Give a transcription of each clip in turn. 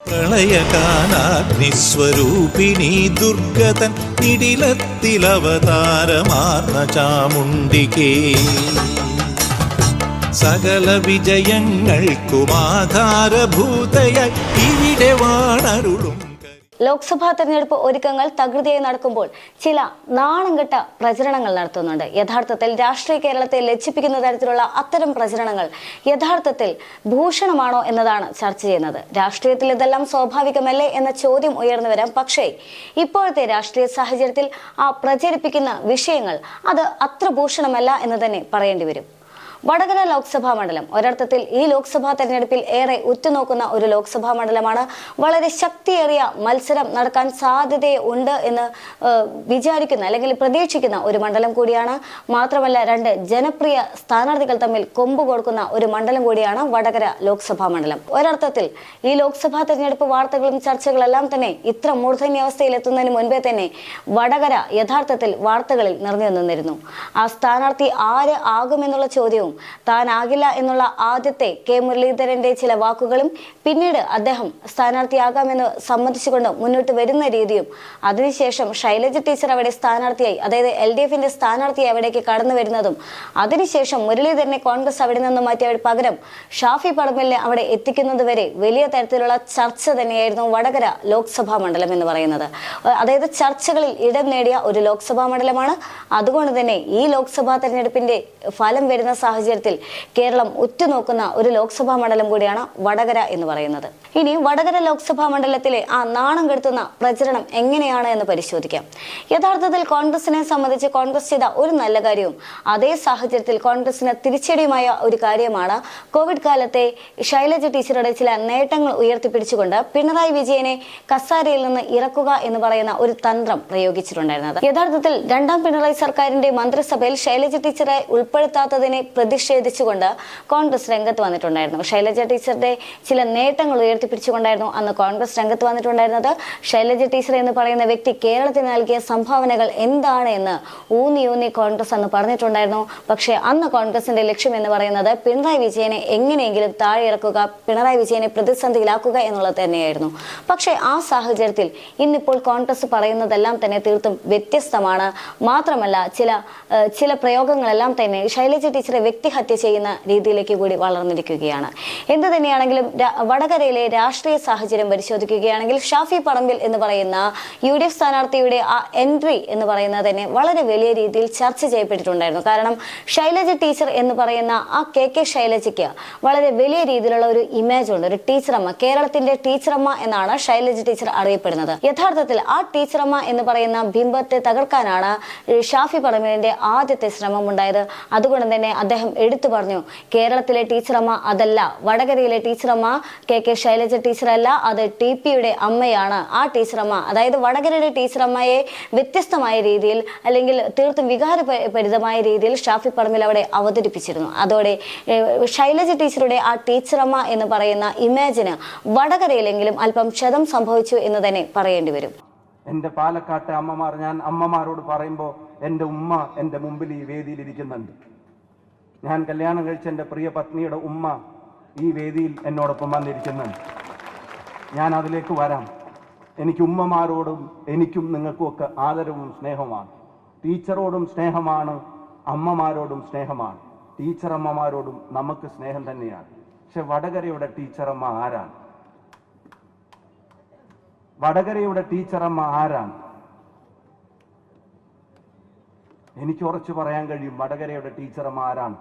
പ്രളയകാലാഗ്നിസ്വരൂപിണി ദുർഗതൻ ഇടിലത്തിലവതാരമാർന്ന ചാമുണ്ടികേ സകല വിജയങ്ങൾക്കുമാധാരഭൂതയായി ഇവിടെ വാണരുളും. ലോക്സഭാ തെരഞ്ഞെടുപ്പ് ഒരുക്കങ്ങൾ തകൃതിയായി നടക്കുമ്പോൾ ചില നാണംകെട്ട പ്രചരണങ്ങൾ നടത്തുന്നുണ്ട്. യഥാർത്ഥത്തിൽ രാഷ്ട്രീയ കേരളത്തെ ലജ്ജിപ്പിക്കുന്ന തരത്തിലുള്ള അത്തരം പ്രചരണങ്ങൾ യഥാർത്ഥത്തിൽ ഭൂഷണമാണോ എന്നതാണ് ചർച്ച ചെയ്യുന്നത്. രാഷ്ട്രീയത്തിൽ ഇതെല്ലാം സ്വാഭാവികമല്ലേ എന്ന ചോദ്യം ഉയർന്നു വരാം. പക്ഷേ ഇപ്പോഴത്തെ രാഷ്ട്രീയ സാഹചര്യത്തിൽ ആ പ്രചരിപ്പിക്കുന്ന വിഷയങ്ങൾ അത് അത്ര ഭൂഷണമല്ല എന്ന് തന്നെ പറയേണ്ടി വരും. വടകര ലോക്സഭാ മണ്ഡലം ഒരർത്ഥത്തിൽ ഈ ലോക്സഭാ തെരഞ്ഞെടുപ്പിൽ ഏറെ ഉറ്റുനോക്കുന്ന ഒരു ലോക്സഭാ മണ്ഡലമാണ്. വളരെ ശക്തിയേറിയ മത്സരം നടക്കാൻ സാധ്യതയുണ്ട് എന്ന് വിചാരിക്കുന്ന അല്ലെങ്കിൽ പ്രതീക്ഷിക്കുന്ന ഒരു മണ്ഡലം കൂടിയാണ്. മാത്രമല്ല രണ്ട് ജനപ്രിയ സ്ഥാനാർത്ഥികൾ തമ്മിൽ കൊമ്പ് കൊടുക്കുന്ന ഒരു മണ്ഡലം കൂടിയാണ് വടകര ലോക്സഭാ മണ്ഡലം. ഒരർത്ഥത്തിൽ ഈ ലോക്സഭാ തെരഞ്ഞെടുപ്പ് വാർത്തകളും ചർച്ചകളെല്ലാം തന്നെ ഇത്ര മൂർധന്യാവസ്ഥയിൽ എത്തുന്നതിന് മുൻപേ തന്നെ വടകര യഥാർത്ഥത്തിൽ വാർത്തകളിൽ നിറഞ്ഞു നിന്നിരുന്നു. ആ സ്ഥാനാർത്ഥി ആര് ആകുമെന്നുള്ള ചോദ്യവും താനാകില്ല എന്നുള്ള ആദ്യത്തെ കെ മുരളീധരന്റെ ചില വാക്കുകളും പിന്നീട് അദ്ദേഹം സ്ഥാനാർത്ഥിയാകാമെന്ന് സമ്മതിച്ചുകൊണ്ട് മുന്നോട്ട് വരുന്ന രീതിയും അതിനുശേഷം ശൈലജ ടീച്ചർ അവിടെ സ്ഥാനാർത്ഥിയായി, അതായത് LDFന്റെ സ്ഥാനാർത്ഥിയായി അവിടേക്ക് കടന്നു വരുന്നതും അതിനുശേഷം മുരളീധരനെ കോൺഗ്രസ് അവിടെ നിന്ന് മാറ്റി പകരം ഷാഫി പറമ്പിലിനെ അവിടെ എത്തിക്കുന്നത് വരെ വലിയ തരത്തിലുള്ള ചർച്ച തന്നെയായിരുന്നു വടകര ലോക്സഭാ മണ്ഡലം എന്ന് പറയുന്നത്. അതായത് ചർച്ചകളിൽ ഇടം നേടിയ ഒരു ലോക്സഭാ മണ്ഡലമാണ്. അതുകൊണ്ട് തന്നെ ഈ ലോക്സഭാ തെരഞ്ഞെടുപ്പിന്റെ ഫലം വരുന്ന സാഹചര്യത്തിൽ കേരളം ഉറ്റുനോക്കുന്ന ഒരു ലോക്സഭാ മണ്ഡലം കൂടിയാണ് വടകര എന്ന് പറയുന്നത്. ഇനി വടകര ലോക്സഭാ മണ്ഡലത്തിലെ ആ നാണം കെടുത്തുന്ന പ്രചരണം എങ്ങനെയാണ് എന്ന് പരിശോധിക്കാം. യഥാർത്ഥത്തിൽ കോൺഗ്രസിനെ സംബന്ധിച്ച് കോൺഗ്രസ് ചെയ്ത ഒരു നല്ല കാര്യവും അതേ സാഹചര്യത്തിൽ കോൺഗ്രസിന് തിരിച്ചടിയുമായ ഒരു കാര്യമാണ് കോവിഡ് കാലത്തെ ശൈലജ ടീച്ചറുടെ ചില നേട്ടങ്ങൾ ഉയർത്തിപ്പിടിച്ചുകൊണ്ട് പിണറായി വിജയനെ കസാരയിൽ നിന്ന് ഇറക്കുക എന്ന് പറയുന്ന ഒരു തന്ത്രം പ്രയോഗിച്ചിട്ടുണ്ടായിരുന്നത്. യഥാർത്ഥത്തിൽ രണ്ടാം പിണറായി സർക്കാരിന്റെ മന്ത്രിസഭയിൽ ശൈലജ ടീച്ചറെ ഉൾപ്പെടുത്താത്തതിനെ പ്രതിഷേധിച്ചുകൊണ്ട് കോൺഗ്രസ് രംഗത്ത് വന്നിട്ടുണ്ടായിരുന്നു. ശൈലജ ടീച്ചറുടെ ചില നേട്ടങ്ങൾ ഉയർത്തിപ്പിടിച്ചുകൊണ്ടായിരുന്നു അന്ന് കോൺഗ്രസ് രംഗത്ത് വന്നിട്ടുണ്ടായിരുന്നത്. ശൈലജ ടീച്ചർ എന്ന് പറയുന്ന വ്യക്തി കേരളത്തിന് നൽകിയ സംഭാവനകൾ എന്താണ് എന്ന് ഊന്നി കോൺഗ്രസ് അന്ന് പറഞ്ഞിട്ടുണ്ടായിരുന്നു. പക്ഷേ അന്ന് കോൺഗ്രസിന്റെ ലക്ഷ്യം എന്ന് പറയുന്നത് പിണറായി വിജയനെ എങ്ങനെയെങ്കിലും താഴെ ഇറക്കുക, പിണറായി വിജയനെ പ്രതിസന്ധിയിലാക്കുക എന്നുള്ളത് തന്നെയായിരുന്നു. പക്ഷേ ആ സാഹചര്യത്തിൽ ഇന്നിപ്പോൾ കോൺഗ്രസ് പറയുന്നതെല്ലാം തന്നെ തീർത്തും വ്യത്യസ്തമാണ്. മാത്രമല്ല ചില പ്രയോഗങ്ങളെല്ലാം തന്നെ ശൈലജ ടീച്ചറെ വ്യക്തിഹത്യ ചെയ്യുന്ന രീതിയിലേക്ക് കൂടി വളർന്നിരിക്കുകയാണ്. എന്ത് തന്നെയാണെങ്കിലും വടകരയിലെ രാഷ്ട്രീയ സാഹചര്യം പരിശോധിക്കുകയാണെങ്കിൽ ഷാഫി പറമ്പിൽ എന്ന് പറയുന്ന UDF സ്ഥാനാർത്ഥിയുടെ ആ എൻട്രി എന്ന് പറയുന്നത് തന്നെ വളരെ വലിയ രീതിയിൽ ചർച്ച ചെയ്യപ്പെട്ടിട്ടുണ്ടായിരുന്നു. കാരണം ശൈലജ ടീച്ചർ എന്ന് പറയുന്ന ആ KK ശൈലജയ്ക്ക് വളരെ വലിയ രീതിയിലുള്ള ഒരു ഇമേജ് ഉണ്ട്. ഒരു ടീച്ചറമ്മ, കേരളത്തിന്റെ ടീച്ചറമ്മ എന്നാണ് ശൈലജ ടീച്ചർ അറിയപ്പെടുന്നത്. യഥാർത്ഥത്തിൽ ആ ടീച്ചറമ്മ എന്ന് പറയുന്ന ബിംബത്തെ തകർക്കാനാണ് ഷാഫി പറമ്പിലിന്റെ ആദ്യത്തെ ശ്രമം ഉണ്ടായത്. അതുകൊണ്ട് തന്നെ അദ്ദേഹം എടുത്തു പറഞ്ഞു, കേരളത്തിലെ ടീച്ചറമ്മ അതല്ല, വടകരയിലെ ടീച്ചറമ്മ KK ശൈലജ ടീച്ചറല്ല, അത് TPയുടെ അമ്മയാണ്. ആ ടീച്ചറമ്മ, അതായത് വടകരയുടെ ടീച്ചറമ്മയെ വ്യത്യസ്തമായ രീതിയിൽ അല്ലെങ്കിൽ തീർത്തും വികാരഭരിതമായ രീതിയിൽ ഷാഫി പറമ്പിൽ അവിടെ അവതരിപ്പിച്ചിരുന്നു. അതോടെ ശൈലജ ടീച്ചറുടെ ആ ടീച്ചറമ്മ എന്ന് പറയുന്ന ഇമേജിന് വടകരയിലെങ്കിലും അല്പം ക്ഷതം സംഭവിച്ചു എന്ന് തന്നെ പറയേണ്ടി വരും. എൻ്റെ പാലക്കാട്ടെ അമ്മമാർ, ഞാൻ അമ്മമാരോട് പറയുമ്പോൾ എൻ്റെ ഉമ്മ എൻ്റെ മുമ്പിൽ ഈ വേദിയിൽ ഇരിക്കുന്നുണ്ട്. ഞാൻ കല്യാണം കഴിച്ച എൻ്റെ പ്രിയ പത്നിയുടെ ഉമ്മ ഈ വേദിയിൽ എന്നോടൊപ്പം വന്നിരിക്കുന്നുണ്ട്. ഞാൻ അതിലേക്ക് വരാം. എനിക്ക് ഉമ്മമാരോടും എനിക്കും നിങ്ങൾക്കും ഒക്കെ ആദരവും സ്നേഹമാണ്. ടീച്ചറോടും സ്നേഹമാണ്, അമ്മമാരോടും സ്നേഹമാണ്. ടീച്ചറമ്മമാരോടും നമുക്ക് സ്നേഹം തന്നെയാണ്. പക്ഷെ വടകരയുടെ ടീച്ചറമ്മ ആരാണ്? വടകരയുടെ ടീച്ചറമ്മ ആരാണ്? എനിക്ക് ഉറച്ചു പറയാൻ കഴിയും വടകരയുടെ ടീച്ചറമ്മ ആരാണ്.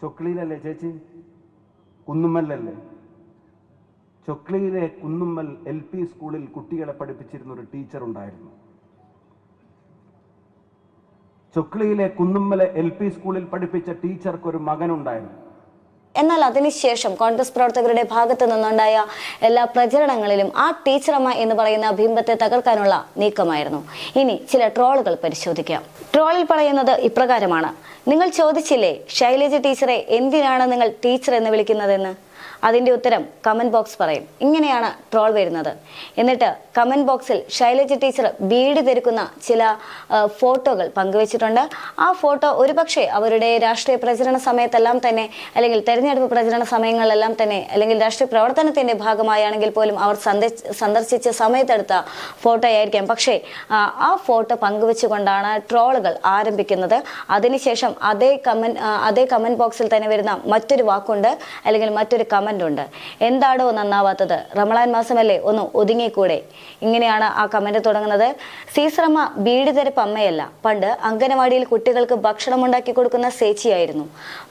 ചൊക്ലിയിലല്ലേ ചേച്ചി? കുന്നുമ്മലല്ലേ? ചൊക്ലിയിലെ കുന്നുമ്മൽ LP സ്കൂളിൽ കുട്ടികളെ പഠിപ്പിച്ചിരുന്ന ഒരു ടീച്ചർ ഉണ്ടായിരുന്നു. ചൊക്ലിയിലെ കുന്നുമ്മലെ LP സ്കൂളിൽ പഠിപ്പിച്ച ടീച്ചർക്ക് ഒരു മകനുണ്ടായിരുന്നു. എന്നാൽ അതിനുശേഷം കോൺഗ്രസ് പ്രവർത്തകരുടെ ഭാഗത്തു നിന്നുണ്ടായ എല്ലാ പ്രചരണങ്ങളിലും ആ ടീച്ചറമ്മ എന്ന് പറയുന്ന ബിംബത്തെ തകർക്കാനുള്ള നീക്കമായിരുന്നു. ഇനി ചില ട്രോളുകൾ പരിശോധിക്കാം. ട്രോളിൽ പറയുന്നത് ഇപ്രകാരമാണ്: നിങ്ങൾ ചോദിച്ചില്ലേ ശൈലജ ടീച്ചറെ എന്തിനാണ് നിങ്ങൾ ടീച്ചർ എന്ന് വിളിക്കുന്നതെന്ന്? അതിന്റെ ഉത്തരം കമന്റ് ബോക്സ് പറയും. ഇങ്ങനെയാണ് ട്രോൾ വരുന്നത്. എന്നിട്ട് കമന്റ് ബോക്സിൽ ശൈലജ ടീച്ചർ ബീഡി തെരുക്കുന്ന ചില ഫോട്ടോകൾ പങ്കുവച്ചിട്ടുണ്ട്. ആ ഫോട്ടോ ഒരുപക്ഷെ അവരുടെ രാഷ്ട്രീയ പ്രചരണ സമയത്തെല്ലാം തന്നെ, അല്ലെങ്കിൽ തെരഞ്ഞെടുപ്പ് പ്രചരണ സമയങ്ങളിലെല്ലാം തന്നെ, അല്ലെങ്കിൽ രാഷ്ട്രീയ പ്രവർത്തനത്തിന്റെ ഭാഗമായാണെങ്കിൽ പോലും അവർ സന്ദർശിച്ച സമയത്തെടുത്ത ഫോട്ടോ ആയിരിക്കാം. പക്ഷേ ആ ഫോട്ടോ പങ്കുവെച്ചുകൊണ്ടാണ് ട്രോളുകൾ ആരംഭിക്കുന്നത്. അതിനുശേഷം അതേ കമന്റ് ബോക്സിൽ തന്നെ വരുന്ന മറ്റൊരു വാക്കുണ്ട്, അല്ലെങ്കിൽ മറ്റൊരു കമന്റ് ഉണ്ട്. എന്താടോ നന്നാവാത്തത്, റമളാൻ മാസമല്ലേ, ഒന്ന് ഒതുങ്ങിക്കൂടെ? ഇങ്ങനെയാണ് ആ കമന്റ് തുടങ്ങുന്നത്. സീസറമ്മ ബീഡി തെരപ്പ് അമ്മയല്ല, പണ്ട് അംഗനവാടിയിൽ കുട്ടികൾക്ക് ഭക്ഷണം ഉണ്ടാക്കി കൊടുക്കുന്ന സേച്ചിയായിരുന്നു.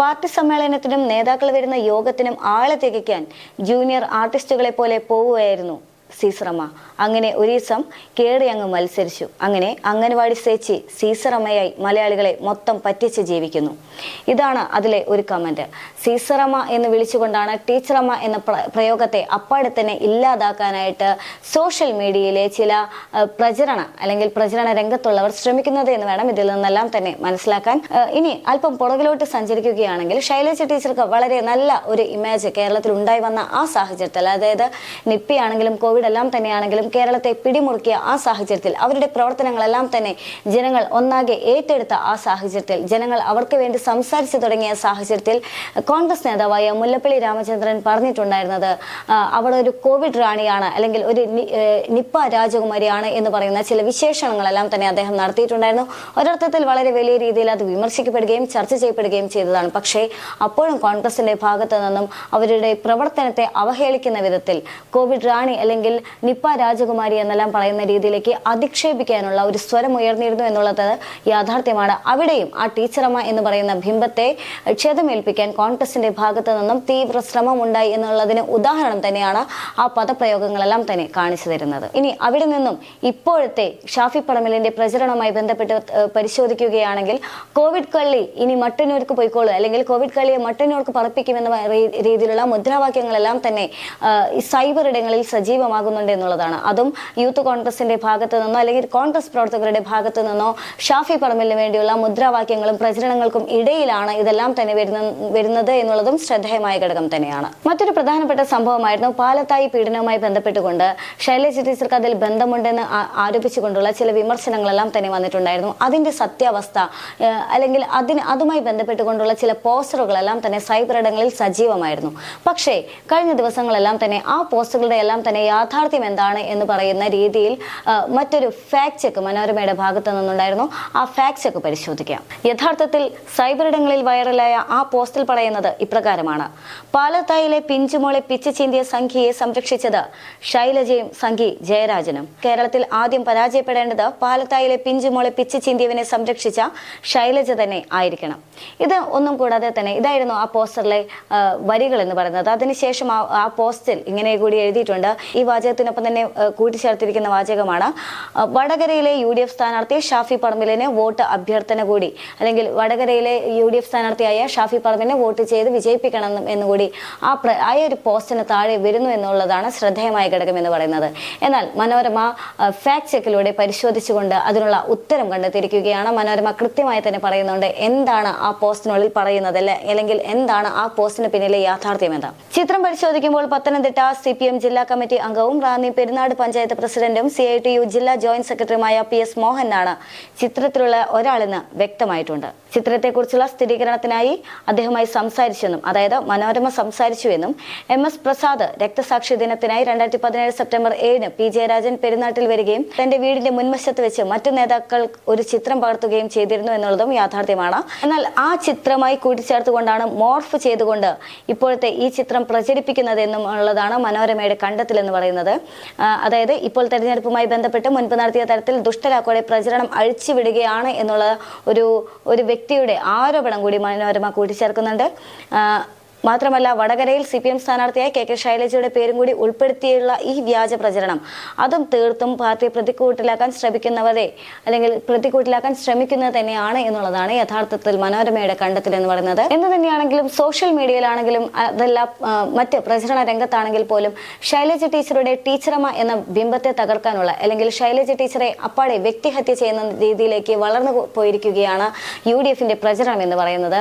പാർട്ടി സമ്മേളനത്തിനും നേതാക്കൾ വരുന്ന യോഗത്തിനും ആളെ തികയ്ക്കാൻ ജൂനിയർ ആർട്ടിസ്റ്റുകളെ പോലെ പോവുകയായിരുന്നു സീസറമ്മ. അങ്ങനെ ഒരു ദിവസം കേറി അങ്ങ് മത്സരിച്ചു. അങ്ങനെ അംഗൻവാടി സേച്ചി സീസറമ്മയായി മലയാളികളെ മൊത്തം പറ്റിച്ച് ജീവിക്കുന്നു. ഇതാണ് അതിലെ ഒരു കമന്റ്. സീസറമ്മ എന്ന് വിളിച്ചുകൊണ്ടാണ് ടീച്ചറമ്മ എന്ന പ്രയോഗത്തെ അപ്പാടെ തന്നെ ഇല്ലാതാക്കാനായിട്ട് സോഷ്യൽ മീഡിയയിലെ ചില പ്രചരണ രംഗത്തുള്ളവർ ശ്രമിക്കുന്നത് എന്ന് വേണം ഇതിൽ നിന്നെല്ലാം തന്നെ മനസ്സിലാക്കാൻ. ഇനി അല്പം പുറകിലോട്ട് സഞ്ചരിക്കുകയാണെങ്കിൽ ശൈലജ ടീച്ചർക്ക് വളരെ നല്ല ഒരു ഇമേജ് കേരളത്തിൽ ഉണ്ടായി വന്ന ആ സാഹചര്യത്തിൽ, അതായത് നിപ്പി ആണെങ്കിലും കോവിഡ് എല്ലാം തന്നെയാണെങ്കിലും കേരളത്തെ പിടിമുറുക്കിയ ആ സാഹചര്യത്തിൽ, അവരുടെ പ്രവർത്തനങ്ങളെല്ലാം തന്നെ ജനങ്ങൾ ഒന്നാകെ ഏറ്റെടുത്ത ആ സാഹചര്യത്തിൽ, ജനങ്ങൾ അവർക്ക് വേണ്ടി സംസാരിച്ചു തുടങ്ങിയ സാഹചര്യത്തിൽ കോൺഗ്രസ് നേതാവായ മുല്ലപ്പള്ളി രാമചന്ദ്രൻ പറഞ്ഞിട്ടുണ്ടായിരുന്നത് അവർ ഒരു കോവിഡ് റാണിയാണ്, അല്ലെങ്കിൽ ഒരു നിപ്പ രാജകുമാരിയാണ് എന്ന് പറയുന്ന ചില വിശേഷണങ്ങളെല്ലാം തന്നെ അദ്ദേഹം നടത്തിയിട്ടുണ്ടായിരുന്നു. ഒരർത്ഥത്തിൽ വളരെ വലിയ രീതിയിൽ അത് വിമർശിക്കപ്പെടുകയും ചർച്ച ചെയ്യപ്പെടുകയും ചെയ്തതാണ്. പക്ഷേ അപ്പോഴും കോൺഗ്രസിന്റെ ഭാഗത്തു നിന്നും അവരുടെ പ്രവർത്തനത്തെ അവഹേളിക്കുന്ന വിധത്തിൽ കോവിഡ് റാണി അല്ലെങ്കിൽ നിപ്പ രാജകുമാരി എന്നെല്ലാം പറയുന്ന രീതിയിലേക്ക് അധിക്ഷേപിക്കാനുള്ള ഒരു സ്വരം ഉയർന്നിരുന്നു എന്നുള്ളത് യാഥാർത്ഥ്യമാണ്. അവിടെയും ആ ടീച്ചറമ്മ എന്ന് പറയുന്ന ബിംബത്തെ ക്ഷതമേൽപ്പിക്കാൻ കോൺഗ്രസിന്റെ ഭാഗത്തു നിന്നും തീവ്ര ശ്രമം ഉണ്ടായി എന്നുള്ളതിന് ഉദാഹരണം തന്നെയാണ് ആ പദപ്രയോഗങ്ങളെല്ലാം തന്നെ കാണിച്ചു തരുന്നത്. ഇനി അവിടെ നിന്നും ഇപ്പോഴത്തെ ഷാഫി പറമ്പിലിന്റെ പ്രചരണവുമായി ബന്ധപ്പെട്ട് പരിശോധിക്കുകയാണെങ്കിൽ, കോവിഡ് കള്ളി ഇനി മട്ടന്നൂർക്ക് പോയിക്കോളൂ, അല്ലെങ്കിൽ കോവിഡ് കള്ളിയെ മട്ടന്നൂർക്ക് പറപ്പിക്കുമെന്ന രീതിയിലുള്ള മുദ്രാവാക്യങ്ങളെല്ലാം തന്നെ സൈബർ ഇടങ്ങളിൽ സജീവമാകുന്നുണ്ട് എന്നുള്ളതാണ്. അതും യൂത്ത് കോൺഗ്രസിന്റെ ഭാഗത്തു നിന്നോ അല്ലെങ്കിൽ കോൺഗ്രസ് പ്രവർത്തകരുടെ ഭാഗത്തു നിന്നോ ഷാഫി പറമ്പിലിന് വേണ്ടിയുള്ള മുദ്രാവാക്യങ്ങളും പ്രചരണങ്ങൾക്കും ഇടയിലാണ് ഇതെല്ലാം തന്നെ വരുന്നത് എന്നുള്ളതും ശ്രദ്ധേയമായ ഘടകം തന്നെയാണ്. മറ്റൊരു പ്രധാനപ്പെട്ട സംഭവമായിരുന്നു പാലത്തായി പീഡനവുമായി ബന്ധപ്പെട്ടുകൊണ്ട് ശൈലജ ടീച്ചർക്ക് അതിൽ ബന്ധമുണ്ടെന്ന് ആരോപിച്ചുകൊണ്ടുള്ള ചില വിമർശനങ്ങളെല്ലാം തന്നെ വന്നിട്ടുണ്ടായിരുന്നു. അതിന്റെ സത്യാവസ്ഥ അല്ലെങ്കിൽ അതുമായി ബന്ധപ്പെട്ടുകൊണ്ടുള്ള ചില പോസ്റ്ററുകളെല്ലാം തന്നെ സൈബർ ഇടങ്ങളിൽ സജീവമായിരുന്നു. പക്ഷേ കഴിഞ്ഞ ദിവസങ്ങളെല്ലാം തന്നെ ആ പോസ്റ്ററുകളുടെ എല്ലാം തന്നെ യാഥാർത്ഥ്യം എന്താണ് എന്ന് പറയുന്ന രീതിയിൽ മറ്റൊരു ഫാക്ട് ചെക്ക് മനോരമയുടെ ഭാഗത്തു നിന്നുണ്ടായിരുന്നു. ആ ഫാക്ട് ചെക്ക് പരിശോധിക്കാം. യഥാർത്ഥത്തിൽ സൈബർ ഇടങ്ങളിൽ വൈറലായ ആ പോസ്റ്റിൽ പറയുന്നത് ഇപ്രകാരമാണ്: പാലത്തായിലെ പിഞ്ചുമോളെ പിച്ച് ചീന്തിയ സംഘിയെ സംരക്ഷിച്ചത് ശൈലജയും സംഘി ജയരാജനും. കേരളത്തിൽ ആദ്യം പരാജയപ്പെടേണ്ടത് പാലത്തായിലെ പിഞ്ചുമോളെ പിച്ച് ചീന്തിയവനെ സംരക്ഷിച്ച ശൈലജ തന്നെ ആയിരിക്കണം. ഇത് ഒന്നും കൂടാതെ തന്നെ ഇതായിരുന്നു ആ പോസ്റ്ററിലെ വരികൾ എന്ന് പറയുന്നത്. അതിനുശേഷം ആ പോസ്റ്റിൽ ഇങ്ങനെ കൂടി എഴുതിയിട്ടുണ്ട്. ഈ വാചകത്തിനൊപ്പം തന്നെ കൂട്ടിച്ചേർത്തിരിക്കുന്ന വാചകമാണ്: വടകരയിലെ UDF സ്ഥാനാർത്ഥി ഷാഫി പറമ്പിലിന് വോട്ട് അഭ്യർത്ഥന കൂടി, അല്ലെങ്കിൽ വടകരയിലെ UDF സ്ഥാനാർത്ഥിയായ ഷാഫി പറമ്പിലിനെ വോട്ട് ചെയ്ത് വിജയിപ്പിക്കണം എന്നുകൂടി ആ ഒരു പോസ്റ്റിന് താഴെ വരുന്നു എന്നുള്ളതാണ് ശ്രദ്ധേയമായ ഘടകം എന്ന് പറയുന്നത്. എന്നാൽ മനോരമ ഫാക്ട് ചെക്കിലൂടെ പരിശോധിച്ചുകൊണ്ട് അതിനുള്ള ഉത്തരം കണ്ടെത്തിയിരിക്കുകയാണ്. മനോരമ കൃത്യമായി തന്നെ പറയുന്നുണ്ട് എന്താണ് ആ പോസ്റ്റിനുള്ളിൽ പറയുന്നത്, അല്ലെങ്കിൽ എന്താണ് ആ പോസ്റ്റിന് പിന്നിലെ യാഥാർത്ഥ്യം എന്ന്. ചിത്രം പരിശോധിക്കുമ്പോൾ പത്തനംതിട്ട CPM ജില്ലാ കമ്മിറ്റി അംഗവും റാന്നി പെരുന്നാട് പഞ്ചായത്ത് പ്രസിഡന്റും CITU ജില്ലാ ജോയിന്റ് സെക്രട്ടറിയുമായ PS മോഹനാണ് ചിത്രത്തിലുള്ള ഒരാളെന്ന് വ്യക്തമായിട്ടുണ്ട്. ചിത്രത്തെക്കുറിച്ചുള്ള സ്ഥിരീകരണത്തിനായി അദ്ദേഹവുമായി സംസാരിച്ചെന്നും, അതായത് മനോരമ സംസാരിച്ചുവെന്നും, MS പ്രസാദ് രക്തസാക്ഷി ദിനത്തിനായി 2017 സെപ്റ്റംബർ 7 P ജയരാജൻ പെരുന്നാട്ടിൽ വരികയും തന്റെ വീടിന്റെ മുൻവശത്ത് വെച്ച് മറ്റു നേതാക്കൾ ഒരു ചിത്രം പകർത്തുകയും ചെയ്തിരുന്നു എന്നുള്ളതും യാഥാർത്ഥ്യമാണ്. എന്നാൽ ആ ചിത്രമായി കൂട്ടിച്ചേർത്തുകൊണ്ടാണ് മോർഫ് ചെയ്തുകൊണ്ട് ഇപ്പോഴത്തെ ഈ ചിത്രം പ്രചരിപ്പിക്കുന്നത് എന്നുള്ളതാണ് മനോരമയുടെ കണ്ടെത്തൽ എന്ന് പറയുന്നത്. അതായത് ഇപ്പോൾ തെരഞ്ഞെടുപ്പുമായി ബന്ധപ്പെട്ട് മുൻപ് നടത്തിയ തരത്തിൽ ദുഷ്ടലാക്കോടെ പ്രചരണം അഴിച്ചുവിടുകയാണ് എന്നുള്ള ഒരു വ്യക്തിയുടെ ആരോപണം കൂടി മനോരമ കൂട്ടിച്ചേർക്കുന്നുണ്ട്. മാത്രമല്ല വടകരയിൽ CPM സ്ഥാനാർത്ഥിയായ KK ശൈലജയുടെ പേരും കൂടി ഉൾപ്പെടുത്തിയുള്ള ഈ വ്യാജ പ്രചരണം അതും തീർത്തും പാർട്ടിയെ പ്രതിക്കൂട്ടിലാക്കാൻ ശ്രമിക്കുന്നവരെ അല്ലെങ്കിൽ പ്രതിക്കൂട്ടിലാക്കാൻ ശ്രമിക്കുന്നത് തന്നെയാണ് എന്നുള്ളതാണ് യഥാർത്ഥത്തിൽ മനോരമയുടെ കണ്ടെത്തൽ എന്ന് പറയുന്നത്. എന്ന് തന്നെയാണെങ്കിലും സോഷ്യൽ മീഡിയയിലാണെങ്കിലും അതെല്ലാം മറ്റ് പ്രചരണ രംഗത്താണെങ്കിൽ പോലും ശൈലജ ടീച്ചറുടെ ടീച്ചറമ്മ എന്ന ബിംബത്തെ തകർക്കാനുള്ള അല്ലെങ്കിൽ ശൈലജ ടീച്ചറെ അപ്പാടെ വ്യക്തിഹത്യ ചെയ്യുന്ന രീതിയിലേക്ക് വളർന്നു പോയിരിക്കുകയാണ് UDFന്റെ പ്രചരണം എന്ന് പറയുന്നത്.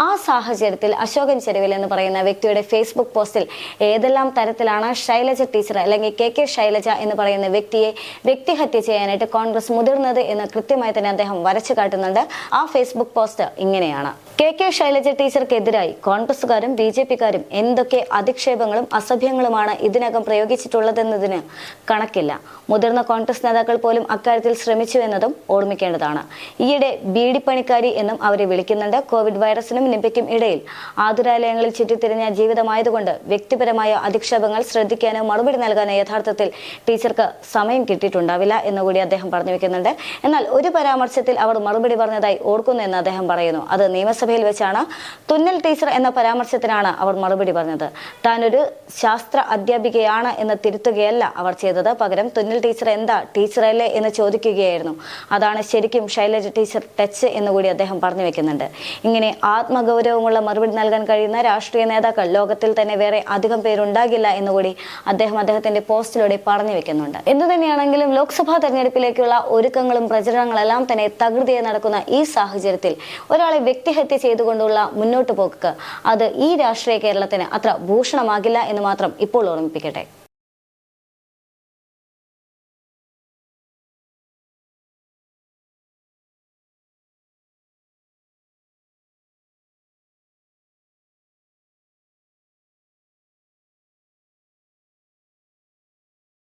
ആ സാഹചര്യത്തിൽ അശോകൻ ചെരുവിൽ എന്ന് പറയുന്ന വ്യക്തിയുടെ ഫേസ്ബുക്ക് പോസ്റ്റിൽ ഏതെല്ലാം തരത്തിലാണ് ശൈലജ ടീച്ചർ അല്ലെങ്കിൽ കെ ശൈലജ എന്ന് പറയുന്ന വ്യക്തിയെ വ്യക്തിഹത്യ ചെയ്യാനായിട്ട് കോൺഗ്രസ് മുതിർന്നത് എന്ന് കൃത്യമായി തന്നെ അദ്ദേഹം വരച്ചു കാട്ടുന്നുണ്ട്. ആ ഫേസ്ബുക്ക് പോസ്റ്റ് ഇങ്ങനെയാണ്: കെ ശൈലജ ടീച്ചർക്കെതിരായി കോൺഗ്രസുകാരും BJPക്കാരും എന്തൊക്കെ അധിക്ഷേപങ്ങളും അസഭ്യങ്ങളുമാണ് ഇതിനകം പ്രയോഗിച്ചിട്ടുള്ളതെന്നതിന് കണക്കില്ല. മുതിർന്ന കോൺഗ്രസ് നേതാക്കൾ പോലും അക്കാര്യത്തിൽ ശ്രമിച്ചു എന്നതും ഓർമ്മിക്കേണ്ടതാണ്. ഈയിടെ ബീഡിപ്പണിക്കാരി എന്നും അവരെ വിളിക്കുന്നുണ്ട്. കോവിഡ് വൈറസിനും നിപയ്ക്കും ഇടയിൽ ആതുരാലയങ്ങളിൽ ചുറ്റിത്തിരിഞ്ഞ ജീവിതമായതുകൊണ്ട് വ്യക്തിപരമായ അധിക്ഷേപങ്ങൾ ശ്രദ്ധിക്കാനോ മറുപടി നൽകാനോ യഥാർത്ഥത്തിൽ ടീച്ചർക്ക് സമയം കിട്ടിയിട്ടുണ്ടാവില്ല എന്നുകൂടി അദ്ദേഹം പറഞ്ഞു വെക്കുന്നുണ്ട്. എന്നാൽ ഒരു പരാമർശത്തിൽ അവർ മറുപടി പറഞ്ഞതായി ഓർക്കുന്നു എന്ന് അദ്ദേഹം പറയുന്നു. അത് നിയമസഭയിൽ വെച്ചാണ്. തുന്നൽ ടീച്ചർ എന്ന പരാമർശത്തിനാണ് അവർ മറുപടി പറഞ്ഞത്. താനൊരു ശാസ്ത്ര അധ്യാപികയാണ് എന്ന് തിരുത്തുകയല്ല അവർ ചെയ്തത്. പകരം തുന്നൽ ടീച്ചർ എന്താ ടീച്ചറല്ലേ എന്ന് ചോദിക്കുകയായിരുന്നു. അതാണ് ശരിക്കും ശൈലജ ടീച്ചർ ടച്ച് എന്നുകൂടി അദ്ദേഹം പറഞ്ഞു വെക്കുന്നുണ്ട്. ഇങ്ങനെ ആത്മഗൗരവമുള്ള മറുപടി നൽകാൻ കഴിയുന്ന രാഷ്ട്രീയ നേതാക്കൾ ലോകത്തിൽ തന്നെ വേറെ അധികം പേരുണ്ടാകില്ല എന്നുകൂടി അദ്ദേഹത്തിന്റെ പോസ്റ്റിലൂടെ പറഞ്ഞു വെക്കുന്നുണ്ട്. എന്തു തന്നെയാണെങ്കിലും ലോക്സഭാ തെരഞ്ഞെടുപ്പിലേക്കുള്ള ഒരുക്കങ്ങളും പ്രചരണങ്ങളെല്ലാം തന്നെ തകൃതിയായി നടക്കുന്ന ഈ സാഹചര്യത്തിൽ ഒരാളെ വ്യക്തിഹത്യ ചെയ്തുകൊണ്ടുള്ള മുന്നോട്ട് പോക്ക് അത് ഈ രാഷ്ട്രീയ കേരളത്തിന് അത്ര ഭൂഷണമാകില്ല എന്ന് മാത്രം ഇപ്പോൾ ഓർമ്മിപ്പിക്കട്ടെ.